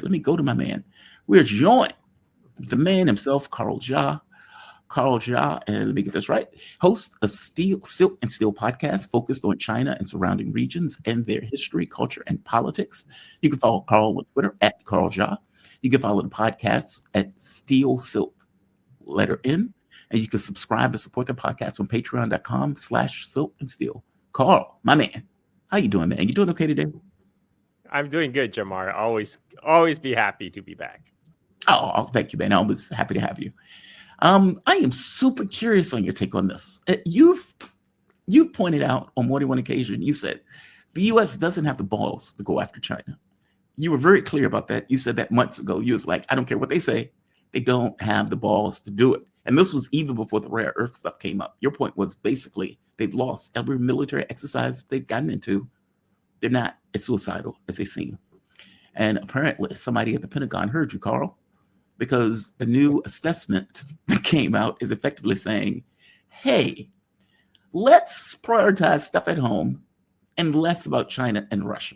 Let me go to my man. We're joined with the man himself, Carl Jha. Carl Jha, and let me get this right, host a Silk and Steel podcast focused on China and surrounding regions and their history, culture, and politics. You can follow Carl on Twitter at Carl Jha. You can follow the podcast at Steel Silk, letter N, and you can subscribe to support the podcast on patreon.com/silk and steel. Carl, my man, how you doing, man? You doing okay today? I'm doing good, Jamar. Always be happy to be back. Oh, thank you, man. I was happy to have you. I am super curious on your take on this. You've pointed out on more than one occasion, you said the U.S. doesn't have the balls to go after China. You were very clear about that. You said that months ago. You was like, I don't care what they say. They don't have the balls to do it. And this was even before the rare earth stuff came up. Your point was basically they've lost every military exercise they've gotten into. They're not as suicidal as they seem. And apparently somebody at the Pentagon heard you, Carl, because the new assessment that came out is effectively saying, hey, let's prioritize stuff at home and less about China and Russia.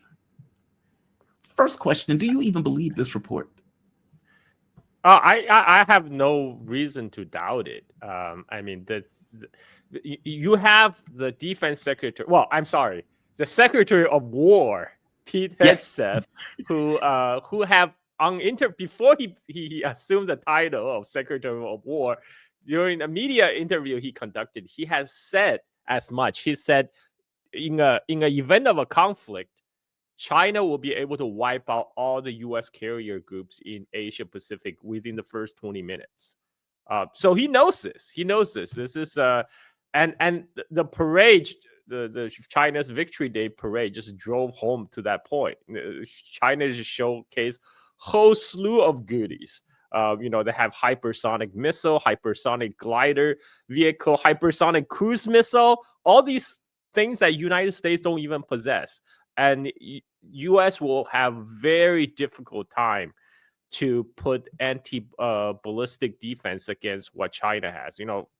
First question, do you even believe this report? I have no reason to doubt it. I mean, you have the defense secretary. Well, I'm sorry, the Secretary of War, Pete Hegseth, who have before he assumed the title of Secretary of War, during a media interview he conducted, he has said as much. He said, in an event of a conflict, China will be able to wipe out all the U.S. carrier groups in Asia Pacific within the first 20 minutes. So he knows this. He knows this. This is and the parade, the China's Victory Day parade, just drove home to that point. China just showcased whole slew of goodies. They have hypersonic missile, hypersonic glider vehicle, hypersonic cruise missile, all these things that United States don't even possess. And U.S. will have very difficult time to put anti-ballistic defense against what China has.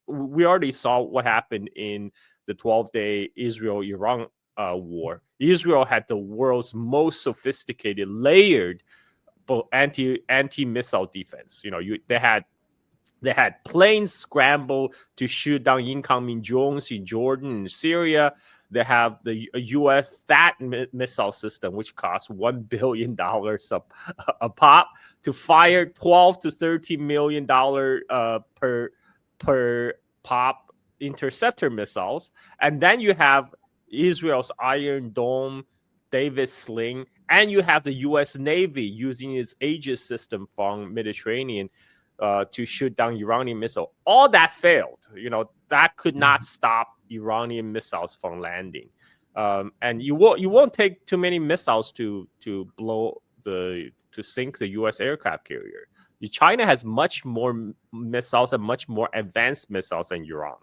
We already saw what happened in the 12-day Israel-Iran war. Israel had the world's most sophisticated, layered anti-missile defense. They had planes scramble to shoot down incoming drones in Jordan and Syria. They have the U.S. THAAD missile system, which costs $1 billion a pop, to fire $12 to $13 million per pop interceptor missiles. And then you have Israel's Iron Dome, David Sling, and you have the U.S. Navy using its Aegis system from Mediterranean to shoot down Iranian missile. All that failed. That could not stop Iranian missiles from landing. And you won't take too many missiles to sink the U.S. aircraft carrier. China has much more missiles and much more advanced missiles than Iran.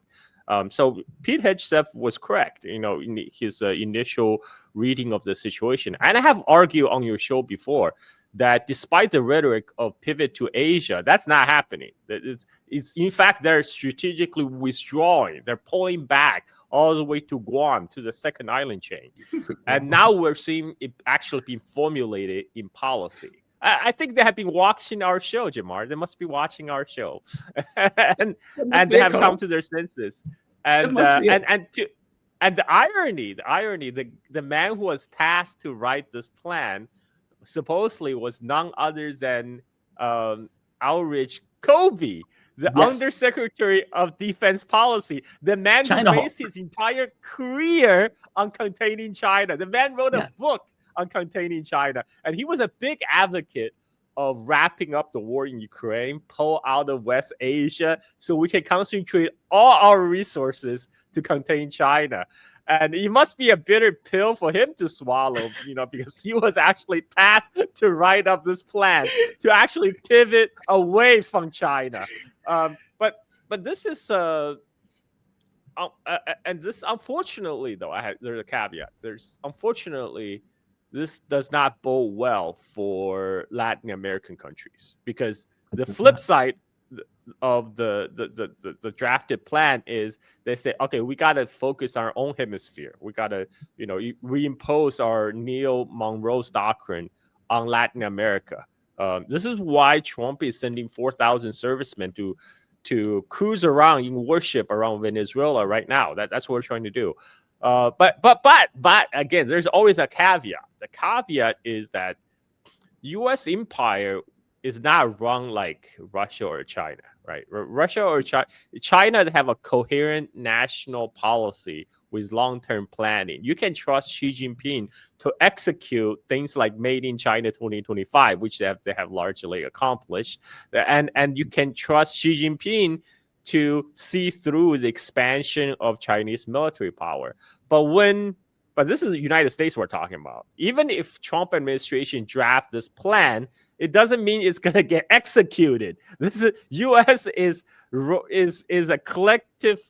So Pete Hegseth was correct, in his initial reading of the situation. And I have argued on your show before that despite the rhetoric of pivot to Asia, that's not happening. It's in fact, they're strategically withdrawing. They're pulling back all the way to Guam, to the second island chain. And now we're seeing it actually being formulated in policy. I think they have been watching our show, Jamar. They must be watching our show, and they have come to their senses. And the irony, the man who was tasked to write this plan supposedly was none other than Ulrich Kobe, the Undersecretary of Defense Policy, the man who based his entire career on containing China. The man wrote a book on containing China, and he was a big advocate of wrapping up the war in Ukraine, pull out of West Asia, so we can concentrate all our resources to contain China. And it must be a bitter pill for him to swallow, because he was actually tasked to write up this plan to actually pivot away from China. But this is and this, unfortunately, though, there's a caveat. Unfortunately, this does not bode well for Latin American countries, because the flip side of the drafted plan is they say, okay, we got to focus on our own hemisphere. We got to, reimpose our Neo Monroe's doctrine on Latin America. This is why Trump is sending 4,000 servicemen to cruise around in worship around Venezuela right now. That's what we're trying to do. But again, there's always a caveat. The caveat is that U.S. empire is not run like Russia or China, right? Russia or China have a coherent national policy with long-term planning. You can trust Xi Jinping to execute things like Made in China 2025, which they have largely accomplished, and you can trust Xi Jinping to see through the expansion of Chinese military power. But this is the United States we're talking about. Even if Trump administration draft this plan, it doesn't mean it's going to get executed. This is U.S. is a collective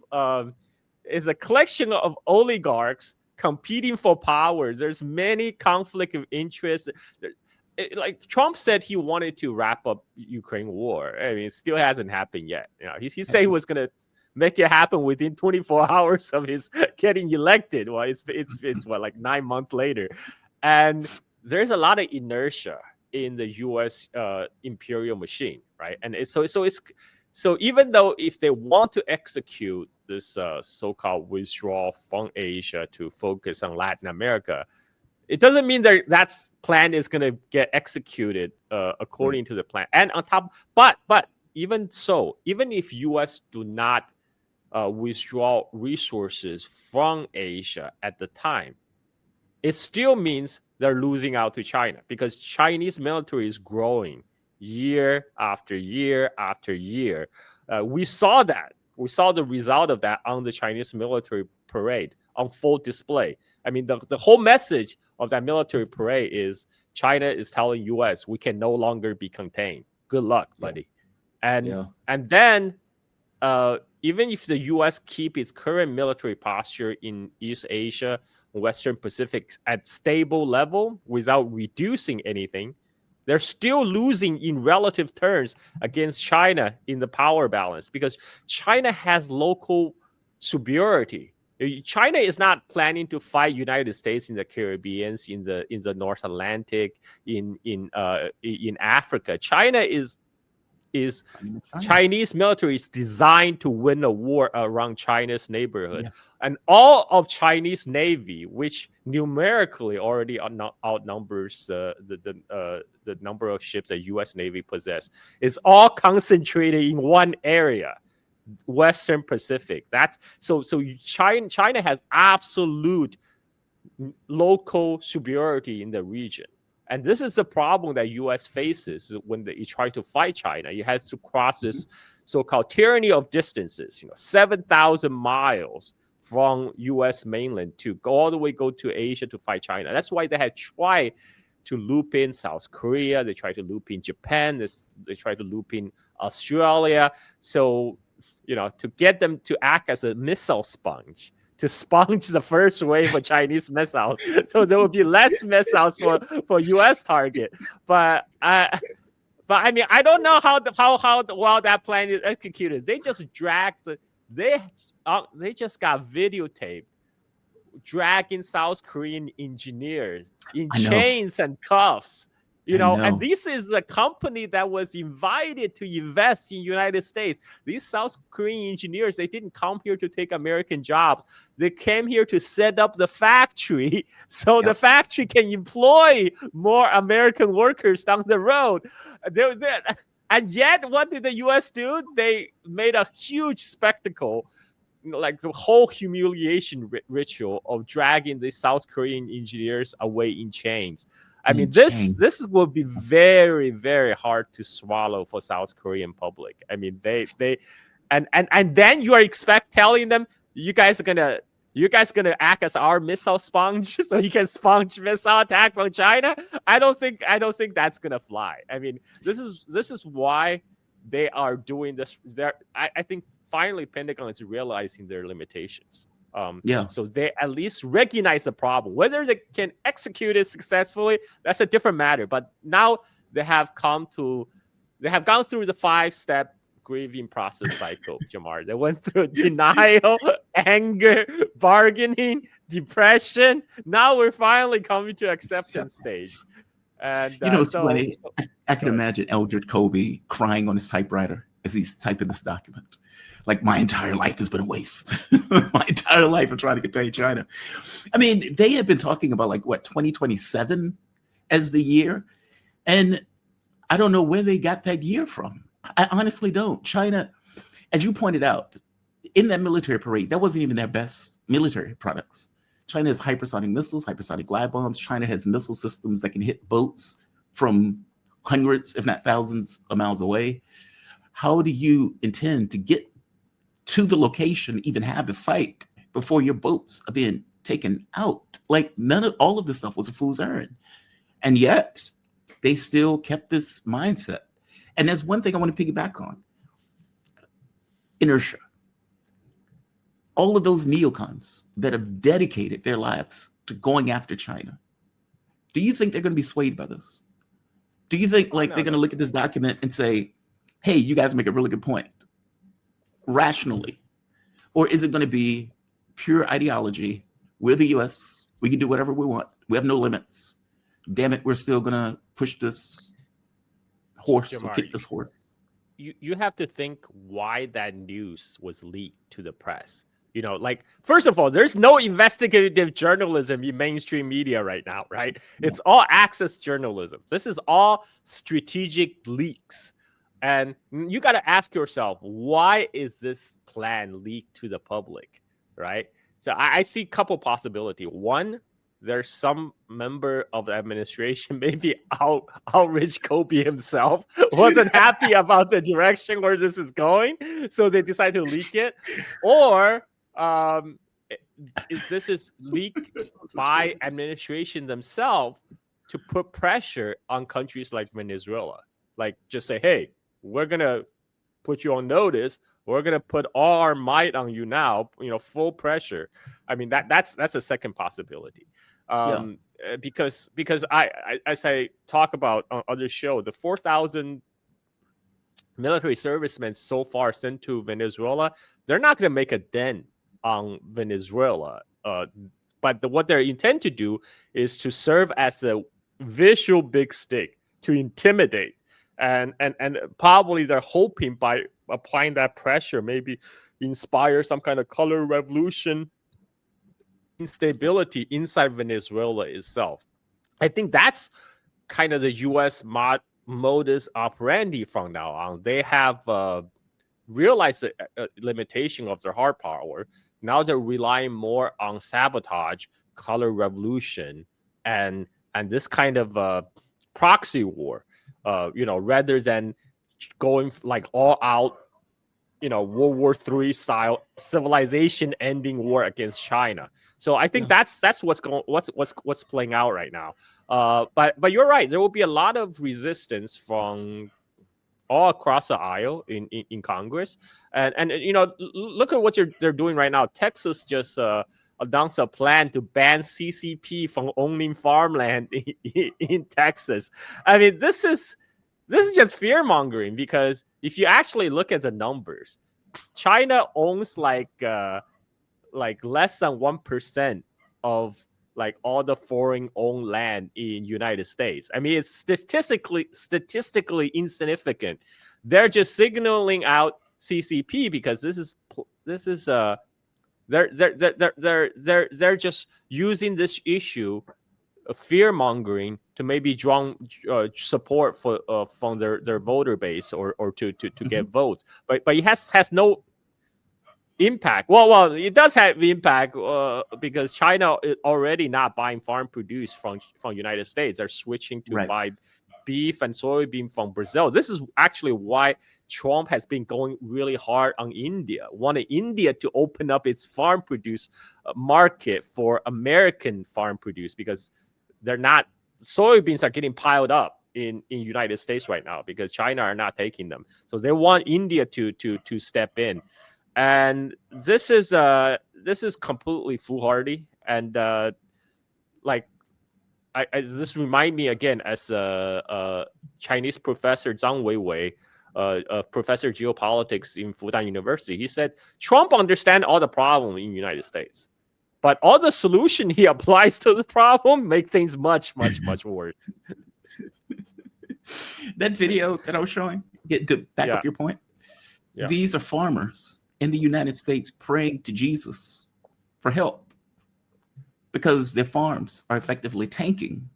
is a collection of oligarchs competing for power. There's many conflict of interest. Like Trump said, he wanted to wrap up Ukraine war. I mean, it still hasn't happened yet. You know, he said he was going to make it happen within 24 hours of his getting elected. Well, it's what, like 9 months later, and there's a lot of inertia in the U.S. Imperial machine, right? And so even though if they want to execute this so-called withdrawal from Asia to focus on Latin America, it doesn't mean that plan is going to get executed according to the plan. And on top, but even so, even if U.S. do not withdraw resources from Asia at the time, it still means they're losing out to China, because Chinese military is growing year after year after year. We saw that. We saw the result of that on the Chinese military parade on full display. I mean, the whole message of that military parade is China is telling U.S. we can no longer be contained. Good luck, buddy. And then even if the U.S. keep its current military posture in East Asia, Western Pacific at stable level without reducing anything, they're still losing in relative terms against China in the power balance, because China has local superiority. China is not planning to fight United States in the Caribbean, in the North Atlantic, in Africa. Chinese military is designed to win a war around China's neighborhood, and all of Chinese Navy, which numerically already outnumbers the number of ships that U.S. Navy possess, is all concentrated in one area, Western Pacific. So China has absolute local superiority in the region. And this is the problem that U.S. faces when you try to fight China. It has to cross this so-called tyranny of distances, 7,000 miles from U.S. mainland to go to Asia to fight China. That's why they had tried to loop in South Korea. They tried to loop in Japan. They tried to loop in Australia. So, to get them to act as a missile sponge, to sponge the first wave of Chinese missiles, so there will be less missiles for U.S. target. But I mean, I don't know how well that plan is executed. They just they just got videotaped dragging South Korean engineers in chains and cuffs. And this is a company that was invited to invest in United States. These South Korean engineers, they didn't come here to take American jobs. They came here to set up the factory so the factory can employ more American workers down the road. And yet, what did the U.S. do? They made a huge spectacle, like the whole humiliation ritual of dragging the South Korean engineers away in chains. I mean, this will be very, very hard to swallow for South Korean public. I mean, they and then you are telling them you guys are gonna act as our missile sponge so you can sponge missile attack from China. I don't think that's gonna fly. I mean, this is why they are doing this. I think finally Pentagon is realizing their limitations. So they at least recognize the problem. Whether they can execute it successfully, that's a different matter. But now they have gone through the 5-step grieving process cycle, Jamar. They went through denial, anger, bargaining, depression. Now we're finally coming to acceptance stage. And It's funny. I can imagine Eldridge Colby crying on his typewriter as he's typing this document. Like, my entire life has been a waste. My entire life of trying to contain China. I mean, they had been talking about 2027 as the year. And I don't know where they got that year from. I honestly don't. China, as you pointed out, in that military parade, that wasn't even their best military products. China has hypersonic missiles, hypersonic glide bombs. China has missile systems that can hit boats from hundreds, if not thousands of miles away. How do you intend to get to the location, even have the fight before your boats are being taken out? All of this stuff was a fool's errand. And yet they still kept this mindset. And there's one thing I want to piggyback on. Inertia. All of those neocons that have dedicated their lives to going after China, do you think they're going to be swayed by this? Do you think they're going to look at this document and say, hey, you guys make a really good point, rationally? Or is it going to be pure ideology? We're the US. We can do whatever we want. We have no limits. Damn it, we're still going to push this horse or kick this horse. You have to think why that news was leaked to the press. First of all, there's no investigative journalism in mainstream media right now, right? Yeah. It's all access journalism. This is all strategic leaks. And you got to ask yourself, why is this plan leaked to the public, right? So I see a couple possibilities. One, there's some member of the administration, maybe Rich Kobe himself, wasn't happy about the direction where this is going, so they decided to leak it. Or this is leaked by administration themselves to put pressure on countries like Venezuela. Just say, hey, we're going to put you on notice. We're going to put all our might on you now, full pressure. I mean, that's a second possibility. Because I as I talk about on other show, the 4,000 military servicemen so far sent to Venezuela, they're not going to make a dent on Venezuela. But what they intend to do is to serve as a visual big stick to intimidate. And probably they're hoping by applying that pressure, maybe inspire some kind of color revolution, instability inside Venezuela itself. I think that's kind of the U.S. modus operandi from now on. They have realized the limitation of their hard power. Now they're relying more on sabotage, color revolution, and this kind of proxy war. Rather than going all out, World War III style civilization ending war against China. So I think that's what's playing out right now. But you're right. There will be a lot of resistance from all across the aisle in Congress, and look at what they're doing right now. Texas just announced a plan to ban CCP from owning farmland in Texas. I mean, this is just fear mongering, because if you actually look at the numbers, China owns like less than 1% of all the foreign owned land in United States. I mean, it's statistically insignificant. They're just signaling out CCP because they're just using this issue of fear mongering to maybe draw support from their voter base or to get votes. But it has no impact. Well, it does have impact because China is already not buying farm produce from United States. They're switching to buy beef and soybean from Brazil. This is actually why Trump has been going really hard on India, wanted India to open up its farm produce market for American farm produce, because soybeans are getting piled up in United States right now because China are not taking them. So they want India to step in. And this is completely foolhardy, and this remind me again as a Chinese professor Zhang Weiwei, a professor of geopolitics in Fudan University. He said Trump understands all the problem in the United States, but all the solution he applies to the problem make things much, much, much worse. That video that I was showing, to back Yeah, up your point, yeah. these are farmers in the United States praying to Jesus for help because their farms are effectively tanking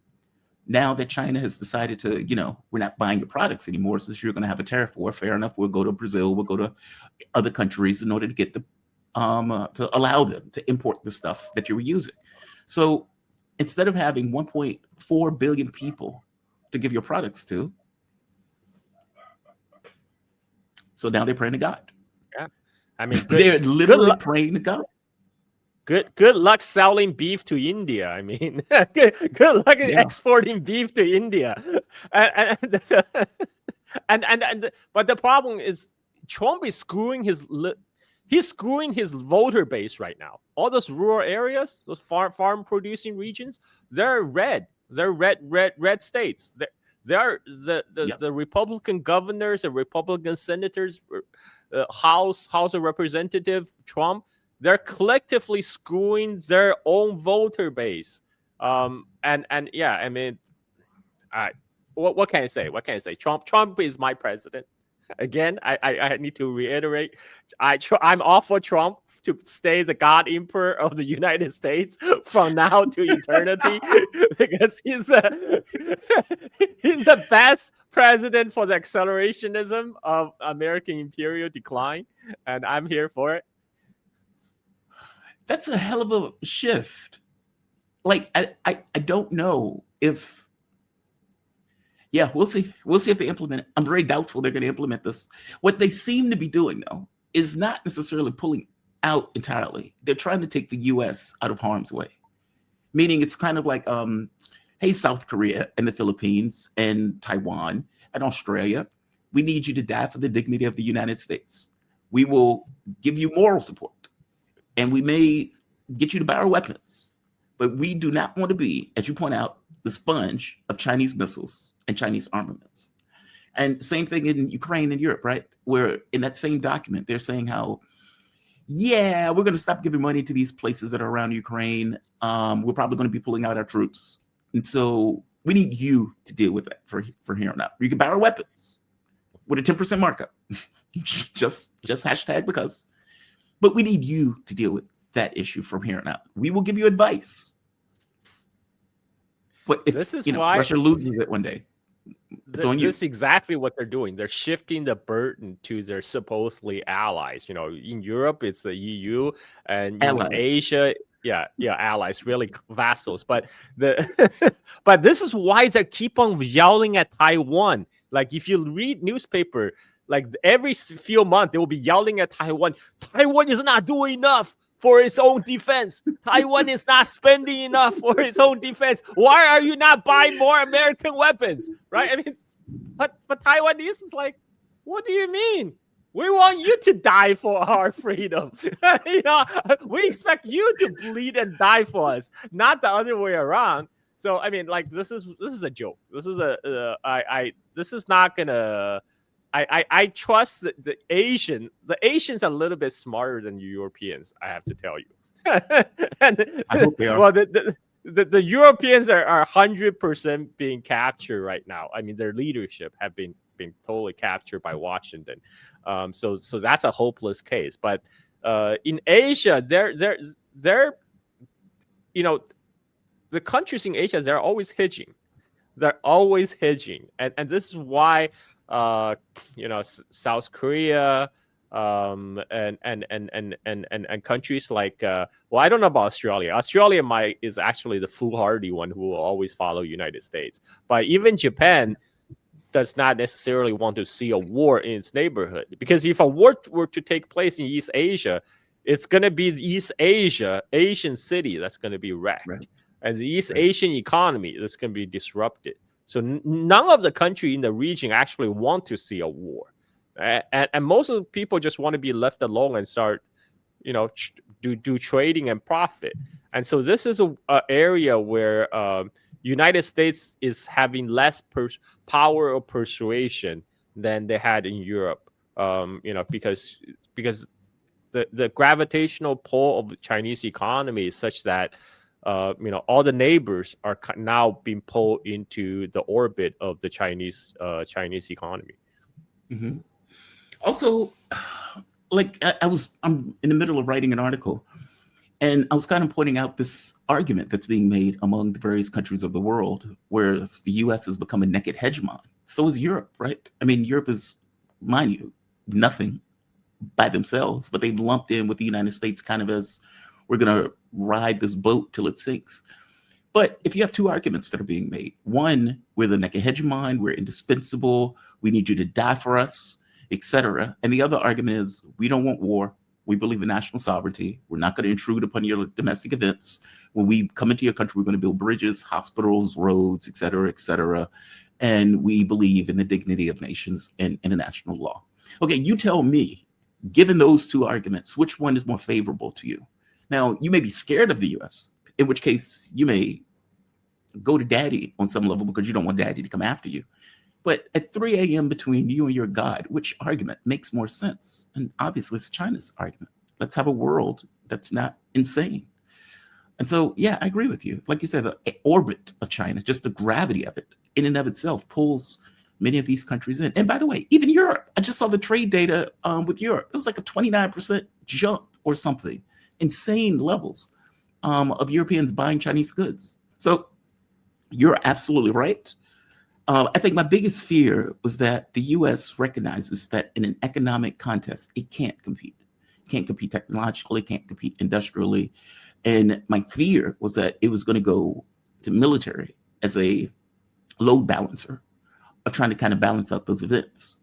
now that China has decided to, we're not buying your products anymore, so you're going to have a tariff war. Fair enough. We'll go to Brazil. We'll go to other countries in order to get to allow them to import the stuff that you were using. So instead of having 1.4 billion people to give your products to, so now they're praying to God. Yeah. I mean, They're literally praying to God. Good luck selling beef to India. I mean, good luck exporting beef to India. And but the problem is Trump is screwing he's screwing his voter base right now. All those rural areas, those farm producing regions, they're red. They're red states. They're the Republican governors, the Republican senators, House of Representative Trump. They're collectively screwing their own voter base. And yeah, I mean, what can I say? What can I say? Trump is my president. Again, I need to reiterate, I'm all for Trump to stay the God Emperor of the United States from now to eternity, because he's the best president for the accelerationism of American imperial decline, and I'm here for it. That's a hell of a shift. Like, I don't know if, yeah, we'll see. We'll see if they implement it. I'm very doubtful they're going to implement this. What they seem to be doing, though, is not necessarily pulling out entirely. They're trying to take the U.S. out of harm's way. Meaning it's kind of like, hey, South Korea and the Philippines and Taiwan and Australia, we need you to die for the dignity of the United States. We will give you moral support. And we may get you to buy our weapons, but we do not want to be, as you point out, the sponge of Chinese missiles and Chinese armaments. And same thing in Ukraine and Europe, right? Where in that same document, they're saying how, yeah, we're going to stop giving money to these places that are around Ukraine. We're probably going to be pulling out our troops. And so we need you to deal with that for here on out. You can buy our weapons with a 10% markup. just hashtag because. But we need you to deal with that issue from here on out. We will give you advice. But if this is why Russia loses it one day, it's on you. This is exactly what they're doing. They're shifting the burden to their supposedly allies. In Europe, it's the EU, and in Asia, allies, really vassals. But but this is why they keep on yelling at Taiwan. Like if you read newspaper, like every few months, they will be yelling at Taiwan. Taiwan is not doing enough for its own defense. Taiwan is not spending enough for its own defense. Why are you not buying more American weapons? Right? I mean, but Taiwanese is like, what do you mean? We want you to die for our freedom. We expect you to bleed and die for us, not the other way around. So I mean, like this is a joke. This is this is not gonna. I trust the Asians are a little bit smarter than Europeans, I have to tell you. And I hope they are. Well, the Europeans are 100% being captured right now. I mean, their leadership have been totally captured by Washington. So that's a hopeless case. But in Asia, they're the countries in Asia, they're always hedging. They're always hedging, and this is why South Korea, and countries like I don't know about Australia. Australia is actually the foolhardy one who will always follow United States. But even Japan does not necessarily want to see a war in its neighborhood, because if a war were to take place in East Asia, it's going to be the Asian city that's going to be wrecked, right. And the East Asian economy that's going to be disrupted. So none of the country in the region actually want to see a war, and most of the people just want to be left alone and start, do trading and profit. And so this is a area where United States is having less power of persuasion than they had in Europe, because the gravitational pull of the Chinese economy is such that all the neighbors are now being pulled into the orbit of the Chinese economy. Mm-hmm. Also, like I'm in the middle of writing an article, and I was kind of pointing out this argument that's being made among the various countries of the world, whereas the U.S. has become a naked hegemon. So is Europe, right? I mean, Europe is, mind you, nothing by themselves, but they've lumped in with the United States kind of as we're going to ride this boat till it sinks. But if you have two arguments that are being made, one, we're the naked hegemon, we're indispensable, we need you to die for us, etc. And the other argument is we don't want war. We believe in national sovereignty. We're not going to intrude upon your domestic events. When we come into your country, we're going to build bridges, hospitals, roads, etc., etc. And we believe in the dignity of nations and international law. Okay, you tell me, given those two arguments, which one is more favorable to you? Now, you may be scared of the U.S., in which case you may go to daddy on some level because you don't want daddy to come after you. But at 3 a.m. between you and your God, which argument makes more sense? And obviously, it's China's argument. Let's have a world that's not insane. And so, yeah, I agree with you. Like you said, the orbit of China, just the gravity of it in and of itself pulls many of these countries in. And by the way, even Europe, I just saw the trade data with Europe. It was like a 29% jump or something. Insane levels of Europeans buying Chinese goods. So you're absolutely right. I think my biggest fear was that the U.S. recognizes that in an economic contest, it can't compete. It can't compete technologically, can't compete industrially. And my fear was that it was going to go to military as a load balancer of trying to kind of balance out those events.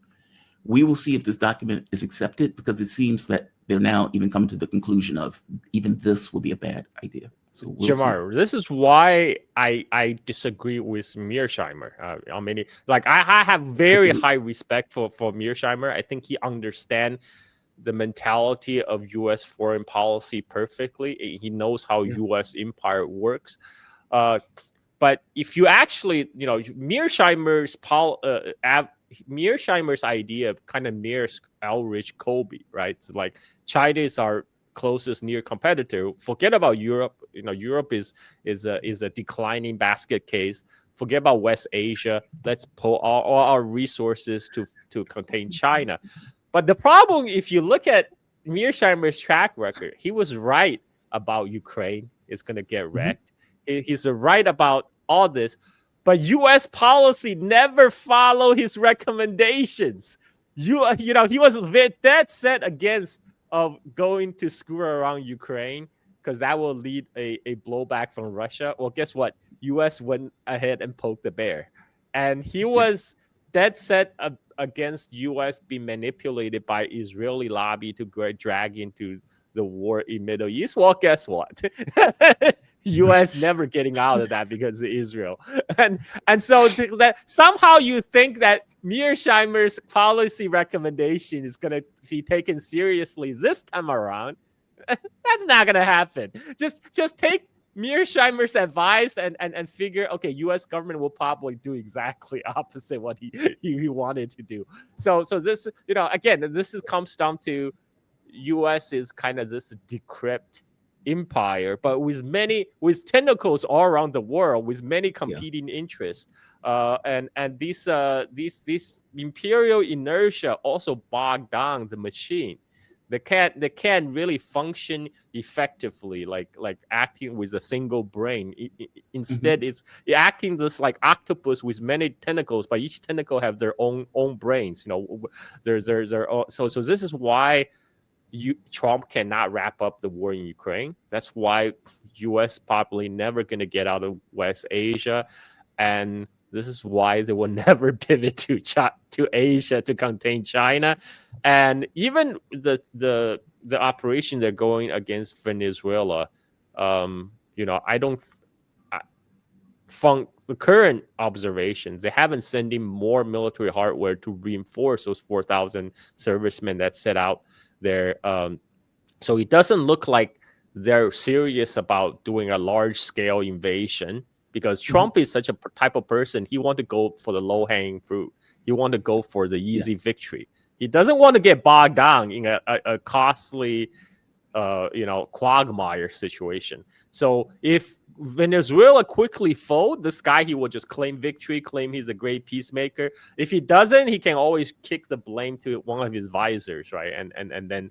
We will see if this document is accepted, because it seems that they're now even coming to the conclusion of even this will be a bad idea. So Jamar, this is why I disagree with Mearsheimer. I have very high respect for Mearsheimer. I think he understands the mentality of U.S. foreign policy perfectly. He knows how U.S. empire works. But if you actually, Mearsheimer's idea kind of mirrors Ulrich Kolbe, right? So like China is our closest near competitor. Forget about Europe. Europe is a declining basket case. Forget about West Asia. Let's pull all our resources to contain China. But the problem, if you look at Mearsheimer's track record, he was right about Ukraine is going to get wrecked. He's right about all this, but U.S. policy never followed his recommendations. He was dead set against of going to screw around Ukraine because that will lead a blowback from Russia. Well, guess what? U.S. went ahead and poked the bear, and he was dead set against U.S. being manipulated by Israeli lobby to drag into the war in Middle East. Well, guess what? U.S. never getting out of that because of Israel, and so that somehow you think that Mearsheimer's policy recommendation is going to be taken seriously this time around. That's not going to happen. Just take Mearsheimer's advice and figure, okay, U.S. government will probably do exactly opposite what he wanted to do. So this, again, this comes down to U.S. is kind of this decrypt empire, but with tentacles all around the world, with many competing interests, and these imperial inertia also bog down the machine. They can't really function effectively, like acting with a single brain. Instead, it's acting just like octopus with many tentacles, but each tentacle have their own brains. So this is why Trump cannot wrap up the war in Ukraine. That's why U.S. probably never going to get out of West Asia, and this is why they will never pivot to Asia to contain China. And even the operation they're going against Venezuela, I don't. From the current observations, they haven't sent in more military hardware to reinforce those 4,000 servicemen that set out there. So it doesn't look like they're serious about doing a large-scale invasion, because Trump is such a type of person. He wants to go for the low-hanging fruit. He wants to go for the easy victory. He doesn't want to get bogged down in a costly, quagmire situation. So if Venezuela quickly fold, this guy, he will just claim victory, claim he's a great peacemaker. If he doesn't, he can always kick the blame to one of his visors, right? And then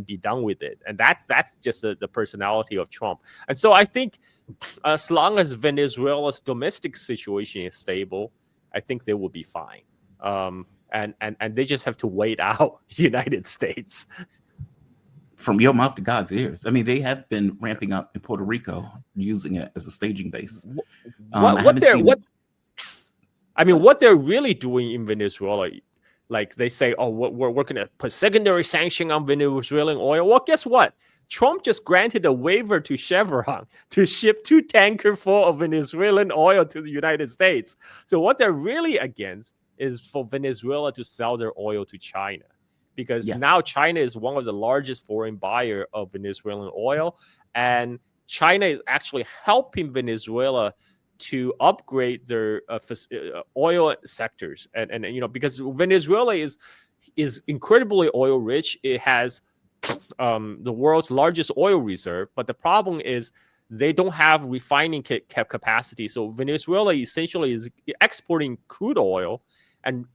be done with it. And that's just the personality of Trump. And so I think as long as Venezuela's domestic situation is stable, I think they will be fine. And they just have to wait out United States. From your mouth to God's ears. I mean, they have been ramping up in Puerto Rico, using it as a staging base. What they're really doing in Venezuela, like they say, oh, we're going to put secondary sanction on Venezuelan oil. Well, guess what? Trump just granted a waiver to Chevron to ship 2 tankers full of Venezuelan oil to the United States. So what they're really against is for Venezuela to sell their oil to China. Because now China is one of the largest foreign buyer of Venezuelan oil, and China is actually helping Venezuela to upgrade their oil sectors, and because Venezuela is incredibly oil rich. It has the world's largest oil reserve, but the problem is they don't have refining capacity. So Venezuela essentially is exporting crude oil and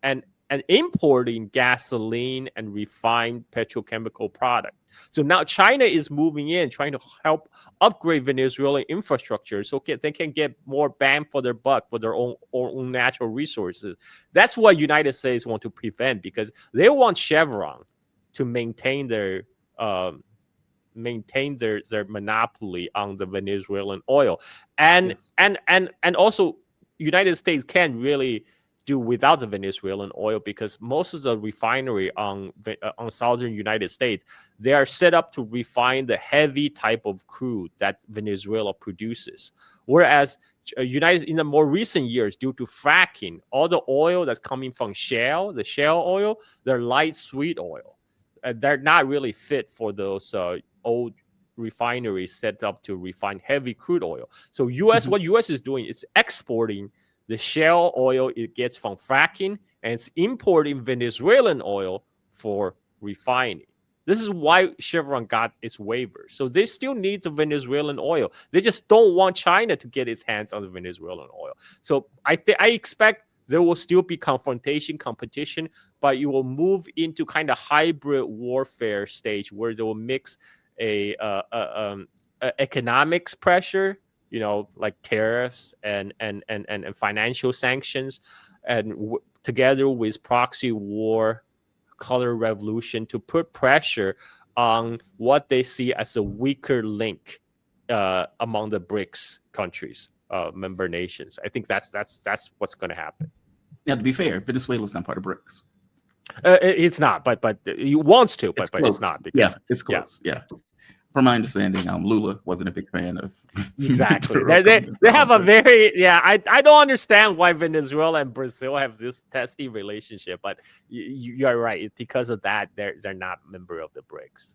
importing gasoline and refined petrochemical product. So now China is moving in, trying to help upgrade Venezuelan infrastructure so they can get more bang for their buck for their own natural resources. That's what United States want to prevent, because they want Chevron to maintain their monopoly on the Venezuelan oil. And also United States can't really do without the Venezuelan oil, because most of the refinery on southern United States, they are set up to refine the heavy type of crude that Venezuela produces. Whereas in the more recent years, due to fracking, all the oil that's coming from the shale oil, they're light sweet oil. They're not really fit for those old refineries set up to refine heavy crude oil. So what U.S. is doing is exporting the shale oil it gets from fracking, and it's importing Venezuelan oil for refining. This is why Chevron got its waiver. So they still need the Venezuelan oil. They just don't want China to get its hands on the Venezuelan oil. So I expect there will still be competition, but you will move into kind of hybrid warfare stage where they will mix a economics pressure, like tariffs and financial sanctions, and together with proxy war, color revolution, to put pressure on what they see as a weaker link among the BRICS countries, member nations. I think that's what's going to happen. Now, to be fair, Venezuela is not part of BRICS. It's not, but it wants to, but it's not. Because, it's close. Yeah. From my understanding, Lula wasn't a big fan of. Exactly. they have a very I don't understand why Venezuela and Brazil have this testy relationship, but you're right. Because of that, they're not member of the BRICS.